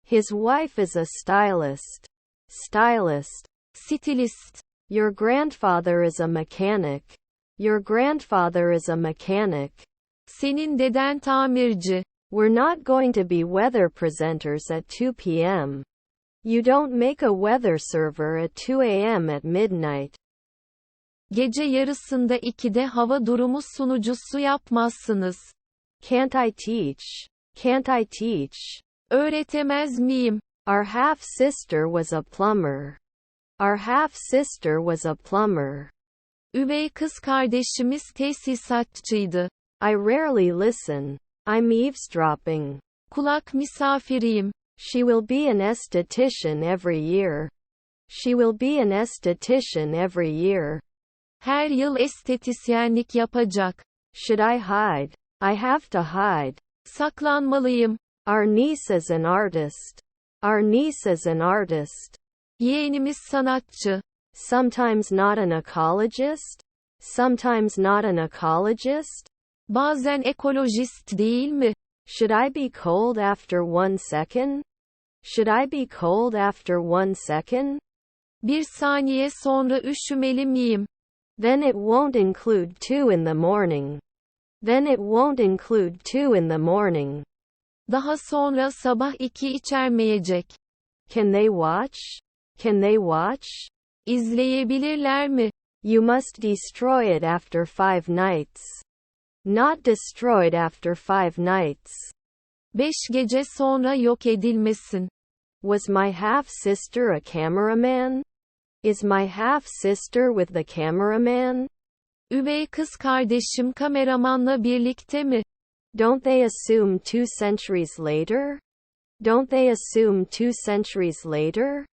His wife is a stylist. Stylist. Stilist. Your grandfather is a mechanic. Your grandfather is a mechanic. Senin deden tamirci. We're not going to be weather presenters at 2 p.m. You don't make a weather server at 2 a.m. at midnight. Gece yarısında 2'de hava durumu sunucusu yapmazsınız. Can't I teach? Can't I teach? Öğretemez miyim? Our half-sister was a plumber. Our half-sister was a plumber. Üvey kız kardeşimiz tesisatçıydı. I rarely listen. I'm eavesdropping. Kulak misafiriyim. She will be an esthetician every year. She will be an esthetician every year. Her yıl estetisyenlik yapacak. Should I hide? I have to hide. Saklanmalıyım. Our niece is an artist. Our niece is an artist. Yeğenimiz sanatçı. Sometimes not an ecologist? Sometimes not an ecologist? Bazen ekolojist değil mi? Should I be cold after 1 second? Should I be cold after 1 second? Bir saniye sonra üşümeli miyim? Then it won't include 2 in the morning. Then it won't include 2 in the morning. Daha sonra sabah 2 içermeyecek. Can they watch? Can they watch? İzleyebilirler mi? You must destroy it after 5 nights. Not destroyed after 5 nights. 5 gece sonra yok edilmesin. Was my half-sister a cameraman? Is my half-sister with the cameraman? Üvey kız kardeşim kameramanla birlikte mi? Don't they assume 2 centuries later? Don't they assume 2 centuries later?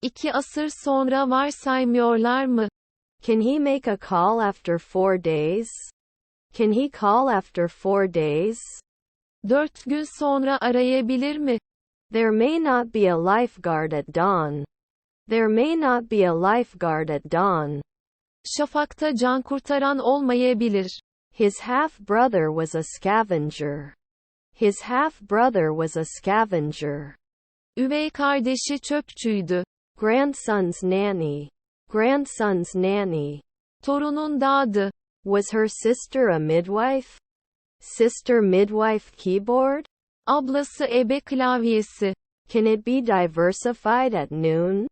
2 asır sonra varsaymıyorlar mı? Can he make a call after 4 days? Can he call after 4 days? 4 gün sonra arayabilir mi? There may not be a lifeguard at dawn. There may not be a lifeguard at dawn. Şafakta can kurtaran olmayabilir. His half-brother was a scavenger. His half-brother was a scavenger. Üvey kardeşi çöpçüydü. Grandson's nanny. Grandson's nanny. Torunun dadı. Was her sister a midwife? Sister midwife keyboard? Ablası ebe klavyesi. Can it be diversified at noon?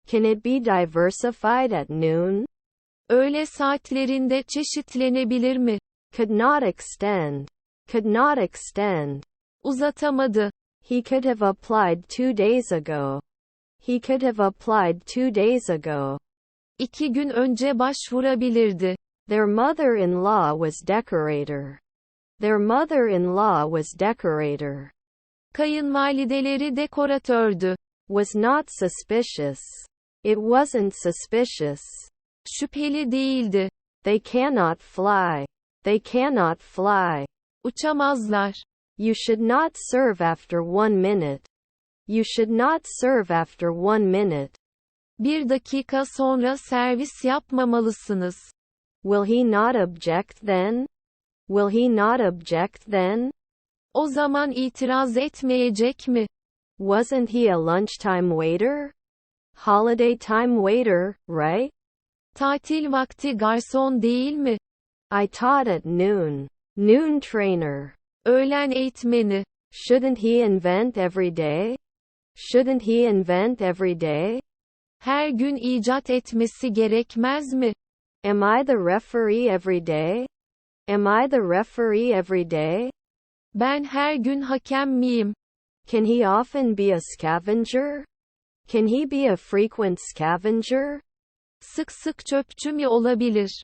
Can it be diversified at noon? Öğle saatlerinde çeşitlenebilir mi? Could not extend. Could not extend. Uzatamadı. He could have applied 2 days ago. He could have applied 2 days ago. 2 gün önce başvurabilirdi. Their mother-in-law was decorator. Their mother-in-law was decorator. Kayınvalideleri dekoratördü. Was not suspicious. It wasn't suspicious. Şüpheli değildi. They cannot fly. They cannot fly. Uçamazlar. You should not serve after 1 minute. You should not serve after 1 minute. 1 dakika sonra servis yapmamalısınız. Will he not object then? Will he not object then? O zaman itiraz etmeyecek mi? Wasn't he a lunchtime waiter? Holiday time waiter, right? Tatil vakti garson değil mi? I taught at noon. Noon trainer. Öğlen eğitmeni. Shouldn't he invent every day? Shouldn't he invent every day? Her gün icat etmesi gerekmez mi? Am I the referee every day? Am I the referee every day? Ben her gün hakem miyim? Can he often be a scavenger? Can he be a frequent scavenger? Sık sık çöpçü mü olabilir?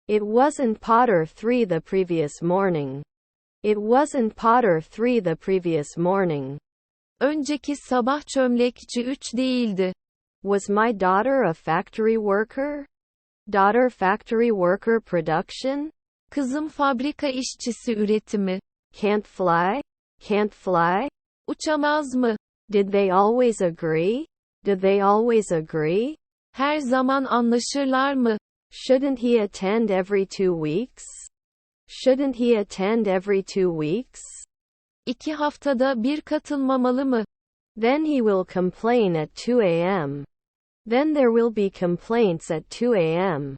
It wasn't Potter 3 the previous morning. It wasn't Potter 3 the previous morning. Önceki sabah çömlekçi 3 değildi. Was my daughter a factory worker? Daughter factory worker production? Kızım fabrika işçisi üretimi. Can't fly? Can't fly? Uçamaz mı? Did they always agree? Did they always agree? Her zaman anlaşırlar mı? Shouldn't he attend every 2 weeks? Shouldn't he attend every 2 weeks? 2 haftada bir katılmamalı mı? Then he will complain at 2 a.m. Then there will be complaints at 2 a.m.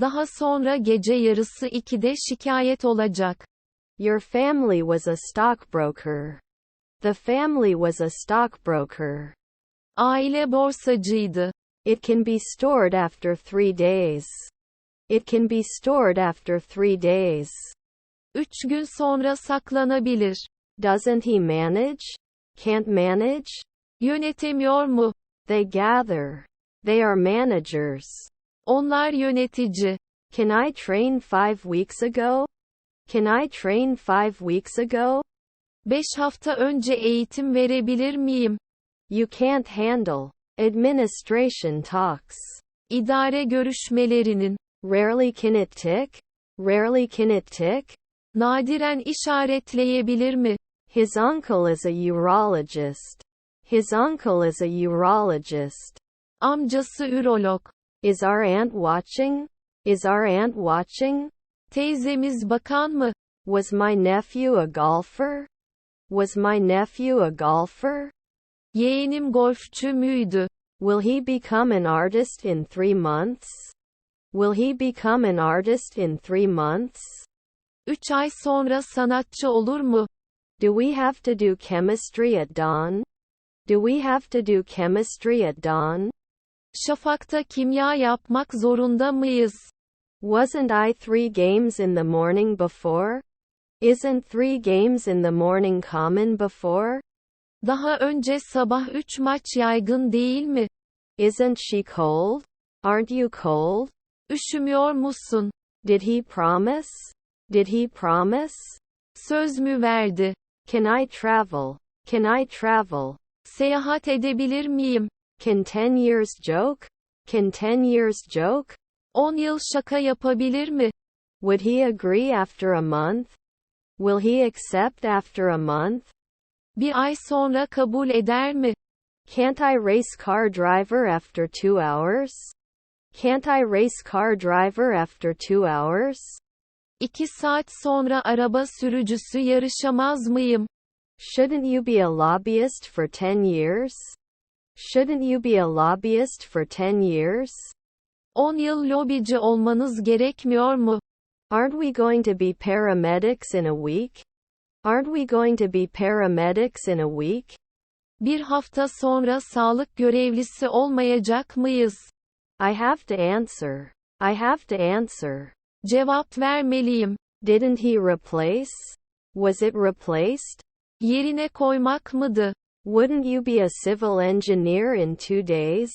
Daha sonra gece yarısı 2'de şikayet olacak. Your family was a stockbroker. The family was a stockbroker. Aile borsacıydı. It can be stored after 3 days. It can be stored after 3 days. 3 gün sonra saklanabilir. Doesn't he manage? Can't manage? Yönetemiyor mu? They gather. They are managers. Onlar yönetici. Can I train 5 weeks ago? Can I train 5 weeks ago? 5 hafta önce eğitim verebilir miyim? You can't handle. Administration talks. İdare görüşmelerinin. Rarely can it tick? Rarely can it tick? Nadiren işaretleyebilir mi? His uncle is a urologist. His uncle is a urologist. Amcası ürolog. Is our aunt watching? Is our aunt watching? Teyzemiz bakan mı? Was my nephew a golfer? Was my nephew a golfer? Yeğenim golfçü müydü? Will he become an artist in 3 months? Will he become an artist in 3 months? 3 ay sonra sanatçı olur mu? Do we have to do chemistry at dawn? Do we have to do chemistry at dawn? Şafakta kimya yapmak zorunda mıyız? Wasn't I 3 games in the morning before? Isn't 3 games in the morning common before? Daha önce sabah 3 maç yaygın değil mi? Isn't she cold? Aren't you cold? Üşümüyor musun? Did he promise? Did he promise? Söz mü verdi? Can I travel? Can I travel? Seyahat edebilir miyim? Can 10 years joke? Can 10 years joke? 10 yıl şaka yapabilir mi? Would he agree after a month? Will he accept after a month? Bir ay sonra kabul eder mi? Can't I race car driver after 2 hours? Can't I race car driver after 2 hours? 2 saat sonra araba sürücüsü yarışamaz mıyım? Shouldn't you be a lobbyist for 10 years? Shouldn't you be a lobbyist for 10 years? 10 yıl lobici olmanız gerekmiyor mu? Aren't we going to be paramedics in a week? Aren't we going to be paramedics in a week? Bir hafta sonra sağlık görevlisi olmayacak mıyız? I have to answer. I have to answer. Cevap vermeliyim. Didn't he replace? Was it replaced? Yerine koymak mıydı? Wouldn't you be a civil engineer in 2 days?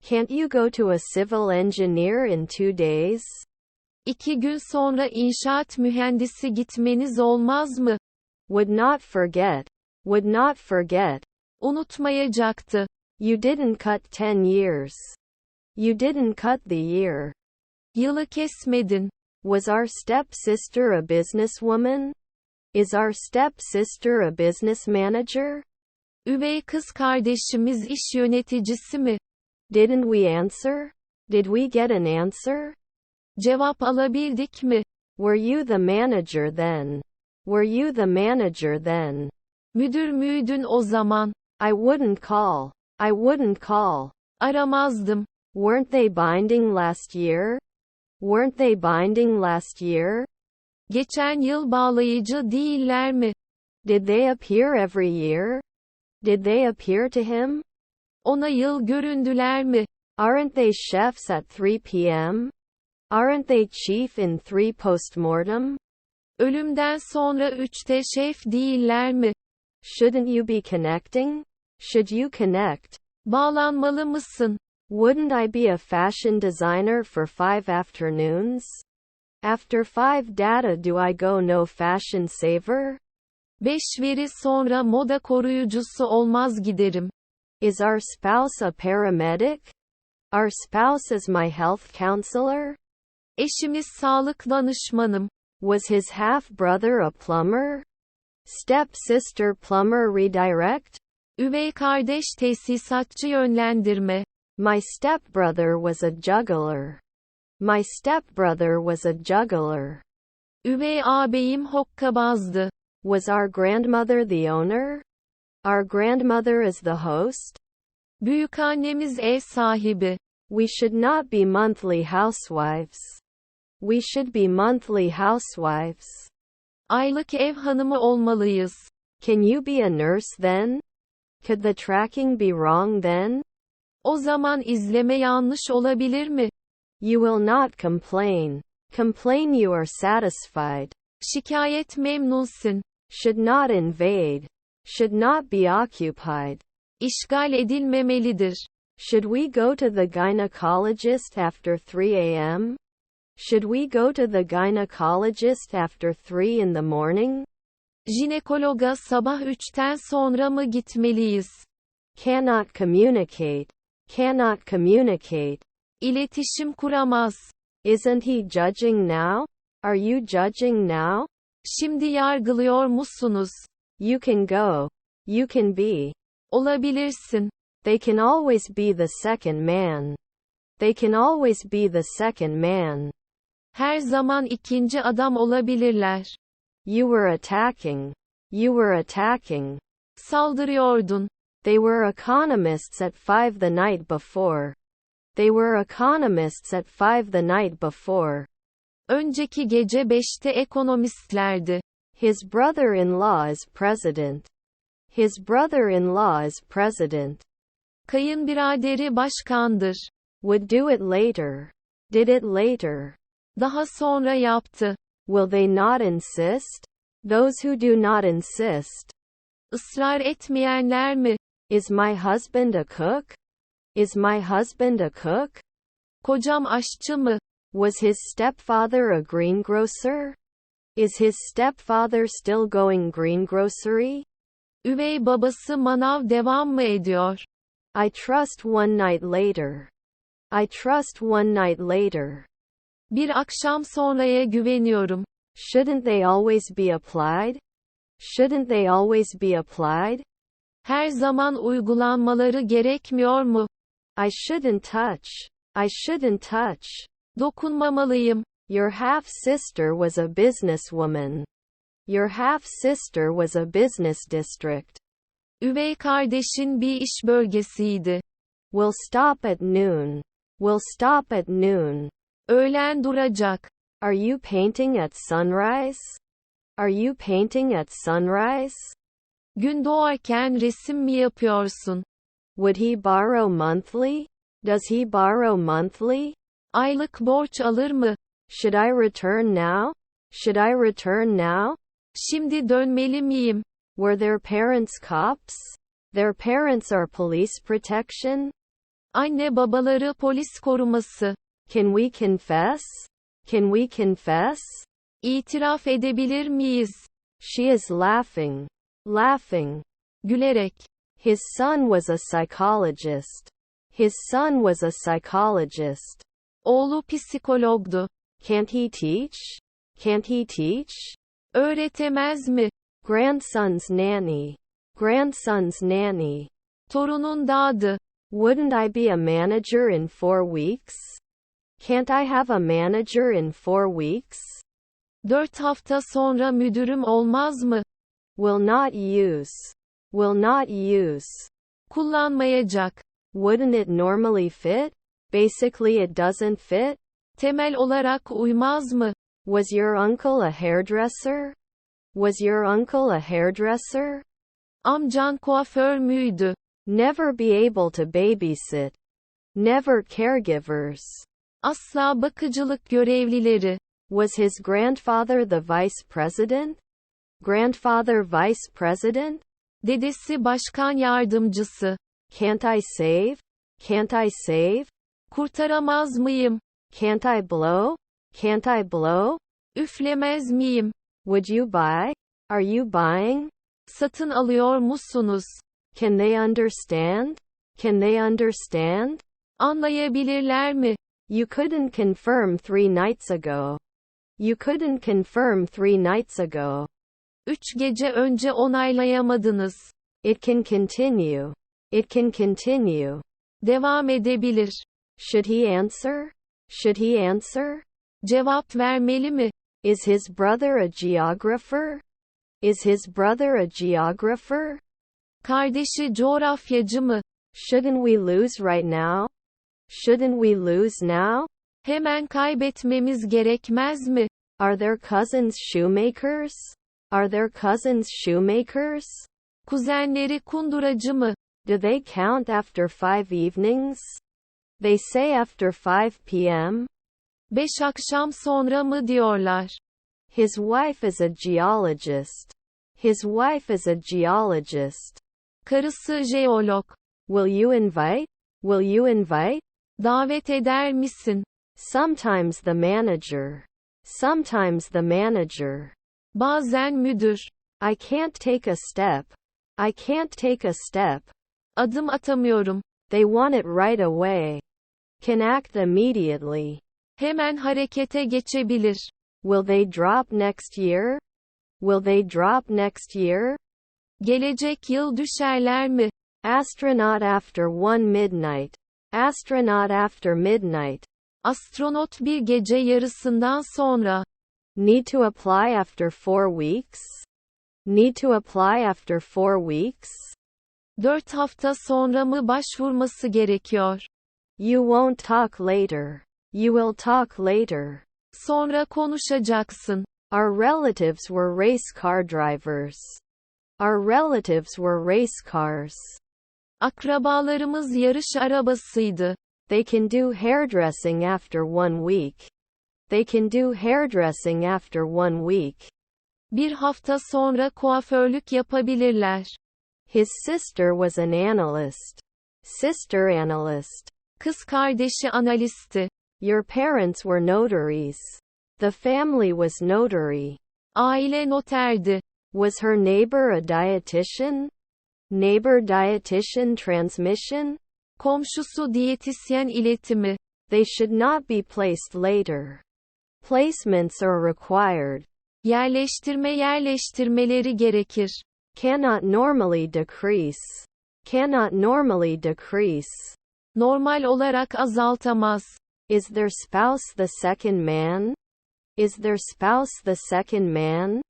Can't you go to a civil engineer in 2 days? 2 gün sonra inşaat mühendisi gitmeniz olmaz mı? Would not forget. Would not forget. Unutmayacaktı. You didn't cut 10 years. You didn't cut the year. Yılı kesmedin. Was our stepsister a businesswoman? Is our stepsister a business manager? Üvey kız kardeşimiz iş yöneticisi mi? Didn't we answer? Did we get an answer? Cevap alabildik mi? Were you the manager then? Were you the manager then? Müdür müydün o zaman? I wouldn't call. I wouldn't call. Aramazdım. Weren't they binding last year? Weren't they binding last year? Geçen yıl bağlayıcı değiller mi? Did they appear every year? Did they appear to him? Ona yıl göründüler mi? Aren't they chefs at 3 p.m.? Aren't they chief in 3 postmortem? Ölümden sonra 3'te şef değiller mi? Shouldn't you be connecting? Should you connect? Bağlanmalı mısın? Wouldn't I be a fashion designer for 5 afternoons? After 5 data do I go no fashion saver? 5 veri sonra moda koruyucusu olmaz giderim. Is our spouse a paramedic? Our spouse is my health counselor? Eşimiz sağlık danışmanım. Was his half-brother a plumber? Step-sister plumber redirect? Üvey kardeş tesisatçı yönlendirme. My stepbrother was a juggler. My stepbrother was a juggler. Üvey ağabeyim hokkabazdı. Was our grandmother the owner? Our grandmother is the host. Büyükannemiz ev sahibi. We should not be monthly housewives. We should be monthly housewives. Aylık ev hanımı olmalıyız. Can you be a nurse then? Could the tracking be wrong then? O zaman izleme yanlış olabilir mi? You will not complain. Complain you are satisfied. Şikayet memnunsun. Should not invade. Should not be occupied. İşgal edilmemelidir. Should we go to the gynecologist after 3 a.m.? Should we go to the gynecologist after 3 in the morning? Jinekologa sabah 3'ten sonra mı gitmeliyiz? Cannot communicate. Cannot communicate. İletişim kuramaz. Isn't he judging now? Are you judging now? Şimdi yargılıyor musunuz? You can go. You can be. Olabilirsin. They can always be the second man. They can always be the second man. Her zaman ikinci adam olabilirler. You were attacking. You were attacking. Saldırıyordun. They were economists at 5 the night before. They were economists at 5 the night before. Önceki gece 5'te ekonomistlerdi. His brother-in-law is president. His brother-in-law is president. Kayınbiraderi başkandır. Would do it later. Did it later. Daha sonra yaptı. Will they not insist? Those who do not insist. Israr etmeyenler mi? Is my husband a cook? Is my husband a cook? Kocam aşçı mı? Was his stepfather a greengrocer? Is his stepfather still going greengrocery? Üvey babası manav devam mı ediyor? I trust one night later. I trust one night later. Bir akşam sonraya güveniyorum. Shouldn't they always be applied? Shouldn't they always be applied? Her zaman uygulanmaları gerekmiyor mu? I shouldn't touch. I shouldn't touch. Dokunmamalıyım. Your half-sister was a businesswoman. Your half-sister was a business district. Üvey kardeşin bir iş bölgesiydi. We'll stop at noon. We'll stop at noon. Öğlen duracak. Are you painting at sunrise? Are you painting at sunrise? Gün doğarken resim mi yapıyorsun? Would he borrow monthly? Does he borrow monthly? Aylık borç alır mı? Should I return now? Should I return now? Şimdi dönmeli miyim? Were their parents cops? Their parents are police protection? Anne babaları polis koruması. Can we confess? Can we confess? İtiraf edebilir miyiz? She is laughing. Laughing. Gülerek. His son was a psychologist. His son was a psychologist. Oğlu psikologdu. Can't he teach? Can't he teach? Öğretemez mi? Grandson's nanny. Grandson's nanny. Torunun dadı. Wouldn't I be a manager in 4 weeks? Can't I have a manager in 4 weeks? 4 hafta sonra müdürüm olmaz mı? Will not use. Will not use. Kullanmayacak. Wouldn't it normally fit? Basically it doesn't fit. Temel olarak uymaz mı? Was your uncle a hairdresser? Was your uncle a hairdresser? Amcan kuaför müydü? Never be able to babysit. Never caregivers. Asla bakıcılık görevlileri. Was his grandfather the vice president? Grandfather vice president? Dedesi başkan yardımcısı. Can't I save? Can't I save? Kurtaramaz mıyım? Can't I blow? Can't I blow? Üflemez miyim? Would you buy? Are you buying? Satın alıyor musunuz? Can they understand? Can they understand? Anlayabilirler mi? You couldn't confirm 3 nights ago. You couldn't confirm 3 nights ago. 3 gece önce onaylayamadınız. It can continue. It can continue. Devam edebilir. Should he answer? Should he answer? Cevap vermeli mi? Is his brother a geographer? Is his brother a geographer? Kardeşi coğrafyacı mı? Shouldn't we lose right now? Shouldn't we lose now? Hemen kaybetmemiz gerekmez mi? Are their cousins shoemakers? Are their cousins shoemakers? Kuzenleri kunduracı mı? Do they count after 5 evenings? They say after 5 p.m. 5 akşam sonra mı diyorlar? His wife is a geologist. His wife is a geologist. Karısı jeolog. Will you invite? Will you invite? Davet eder misin? Sometimes the manager. Sometimes the manager. Bazen müdür. I can't take a step. I can't take a step. Adım atamıyorum. They want it right away. Can act immediately. Hemen harekete geçebilir. Will they drop next year? Will they drop next year? Gelecek yıl düşerler mi? Astronaut after 1 midnight. Astronaut after midnight. Astronot bir gece yarısından sonra. Need to apply after 4 weeks? Need to apply after 4 weeks? 4 hafta sonra mı başvurması gerekiyor? You won't talk later. You will talk later. Sonra konuşacaksın. Our relatives were race car drivers. Our relatives were race cars. Akrabalarımız yarış arabasıydı. They can do hairdressing after 1 week. They can do hairdressing after 1 week. Bir hafta sonra kuaförlük yapabilirler. His sister was an analyst. Sister analyst. Kız kardeşi analistti. Your parents were notaries. The family was notary. Aile noterdi. Was her neighbor a dietitian? Neighbor dietitian transmission? Komşusu diyetisyen iletimi. They should not be placed later. Placements are required. Yerleştirmeleri gerekir. Cannot normally decrease. Cannot normally decrease. Normal olarak azaltamaz. Is their spouse the second man? Is their spouse the second man?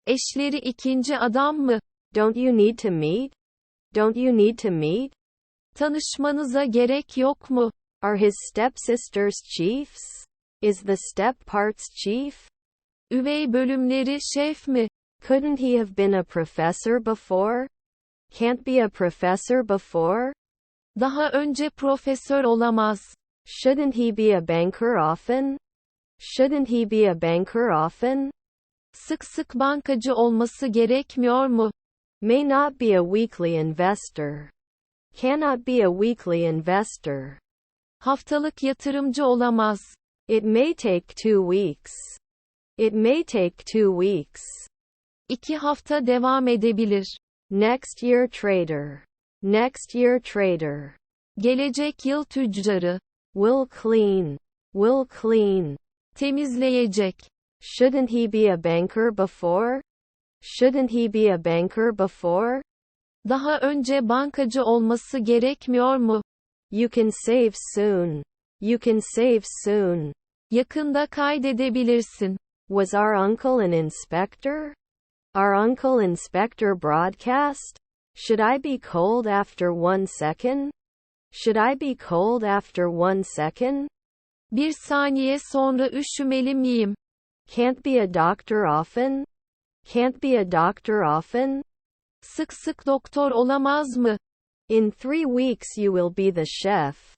Eşleri ikinci adam mı? Don't you need to meet? Don't you need to meet? Tanışmanıza gerek yok mu? Are his stepsisters chiefs? Is the step-parts chief? Üvey bölümleri şef mi? Couldn't he have been a professor before? Can't be a professor before? Daha önce profesör olamaz. Shouldn't he be a banker often? Shouldn't he be a banker often? Sık sık bankacı olması gerekmiyor mu? May not be a weekly investor. Cannot be a weekly investor. Haftalık yatırımcı olamaz. It may take 2 weeks. It may take 2 weeks. 2 hafta devam edebilir. Next year trader. Next year trader. Gelecek yıl tüccarı. Will clean. Will clean. Temizleyecek. Shouldn't he be a banker before? Shouldn't he be a banker before? Daha önce bankacı olması gerekmiyor mu? You can save soon. You can save soon. Yakında kaydedebilirsin. Was our uncle an inspector? Our uncle inspector broadcast? Should I be cold after 1 second? Should I be cold after 1 second? 1 saniye sonra üşümeli miyim? Can't be a doctor often? Can't be a doctor often? Sık sık doktor olamaz mı? In 3 weeks you will be the chef.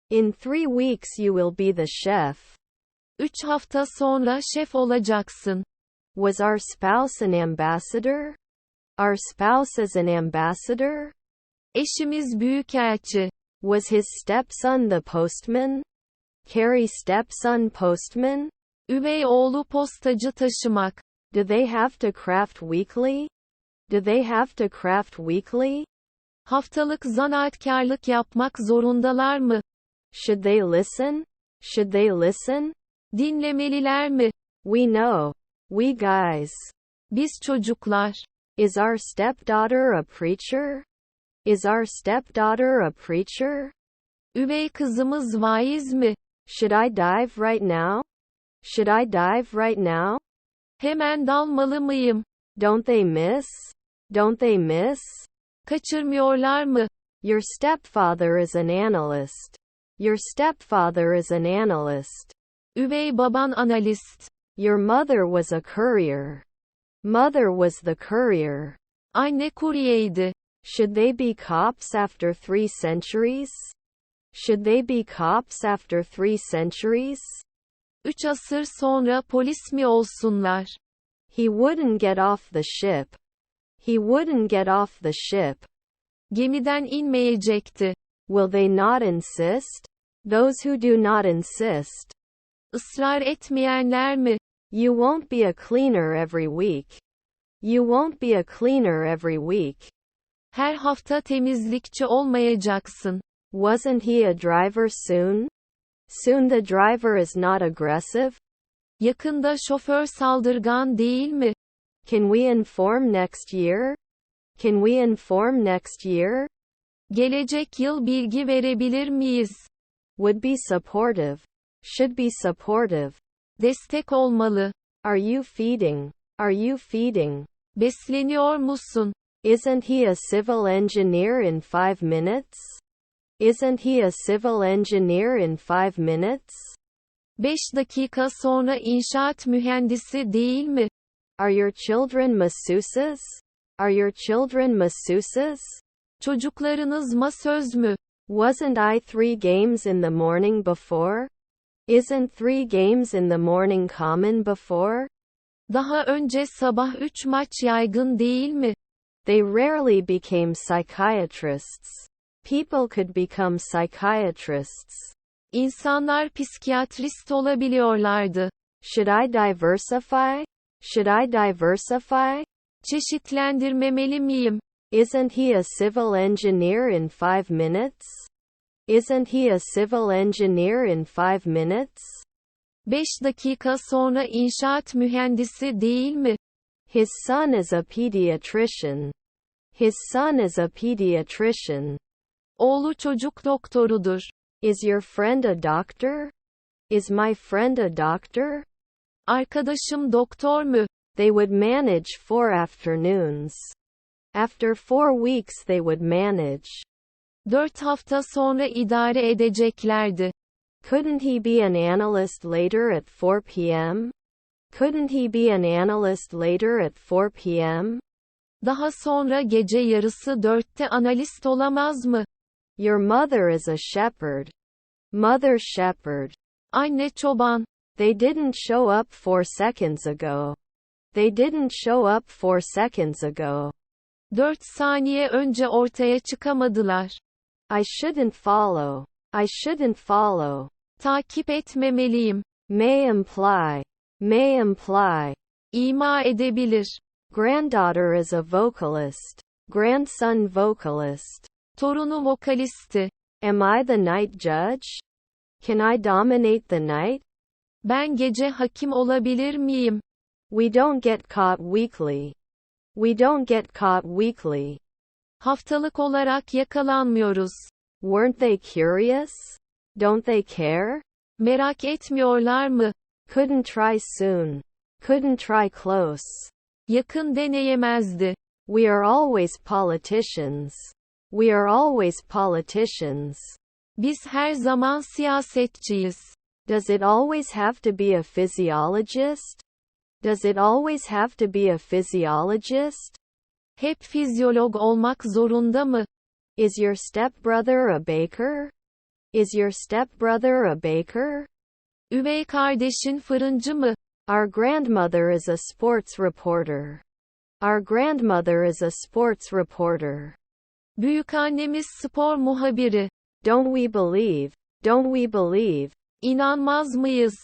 In 3 weeks you will be the chef. 3 hafta sonra şef olacaksın. Was our spouse an ambassador? Our spouse is an ambassador? Eşimiz büyükelçi. Was his stepson the postman? Carrie stepson postman? Üvey oğlu postacı taşımak. Do they have to craft weekly? Do they have to craft weekly? Haftalık zanaatkarlık yapmak zorundalar mı? Should they listen? Should they listen? Dinlemeliler mi? We know. We guys. Biz çocuklar. Is our stepdaughter a preacher? Is our stepdaughter a preacher? Üvey kızımız vaiz mi? Should I dive right now? Should I dive right now? Hemen dalmalı mıyım? Don't they miss? Don't they miss? Kaçırmıyorlar mı? Your stepfather is an analyst. Your stepfather is an analyst. Üvey baban analist. Your mother was a courier. Mother was the courier. Anne kuryeydi. Should they be cops after 3 centuries? Should they be cops after 3 centuries? 3 asır sonra polis mi olsunlar? He wouldn't get off the ship. He wouldn't get off the ship. Gemiden inmeyecekti. Will they not insist? Those who do not insist. Israr etmeyenler mi? You won't be a cleaner every week. You won't be a cleaner every week. Her hafta temizlikçi olmayacaksın. Wasn't he a driver soon? Soon the driver is not aggressive? Yakında şoför saldırgan değil mi? Can we inform next year? Can we inform next year? Gelecek yıl bilgi verebilir miyiz? Would be supportive. Should be supportive. Destek olmalı. Are you feeding? Are you feeding? Besleniyor musun? Isn't he a civil engineer in 5 minutes? Isn't he a civil engineer in 5 minutes? 5 dakika sonra inşaat mühendisi değil mi? Are your children masseuses? Are your children masseuses? Çocuklarınız masöz mü? Wasn't I 3 games in the morning before? Isn't 3 games in the morning common before? Daha önce sabah 3 maç yaygın değil mi? They rarely became psychiatrists. People could become psychiatrists. İnsanlar psikiyatrist olabiliyorlardı. Should I diversify? Should I diversify? Çeşitlendirmemeli miyim? Isn't he a civil engineer in 5 minutes? Isn't he a civil engineer in 5 minutes? 5 dakika sonra inşaat mühendisi değil mi? His son is a pediatrician. His son is a pediatrician. Oğlu çocuk doktorudur. Is your friend a doctor? Is my friend a doctor? Arkadaşım doktor mu? They would manage 4 afternoons. After 4 weeks they would manage. 4 hafta sonra idare edeceklerdi. Couldn't he be an analyst later at 4 p.m.? Couldn't he be an analyst later at 4 p.m.? Daha sonra gece yarısı 4'te analist olamaz mı? Your mother is a shepherd. Mother shepherd. Anne çoban. They didn't show up 4 seconds ago. They didn't show up 4 seconds ago. 4 saniye önce ortaya çıkamadılar. I shouldn't follow. I shouldn't follow. Takip etmemeliyim. May imply. May imply. İma edebilir. Granddaughter is a vocalist. Grandson vocalist. Torunu vokalisti. Am I the night judge? Can I dominate the night? Ben gece hakim olabilir miyim? We don't get caught weekly. We don't get caught weekly. Haftalık olarak yakalanmıyoruz. Weren't they curious? Don't they care? Merak etmiyorlar mı? Couldn't try soon. Couldn't try close. Yakın deneyemezdi. We are always politicians. We are always politicians. Biz her zaman siyasetçiyiz. Does it always have to be a physiologist? Does it always have to be a physiologist? Hep fizyolog olmak zorunda mı? Is your stepbrother a baker? Is your stepbrother a baker? Üvey kardeşin fırıncı mı? Our grandmother is a sports reporter. Our grandmother is a sports reporter. Büyükannemiz spor muhabiri. Don't we believe? Don't we believe? İnanmaz mıyız?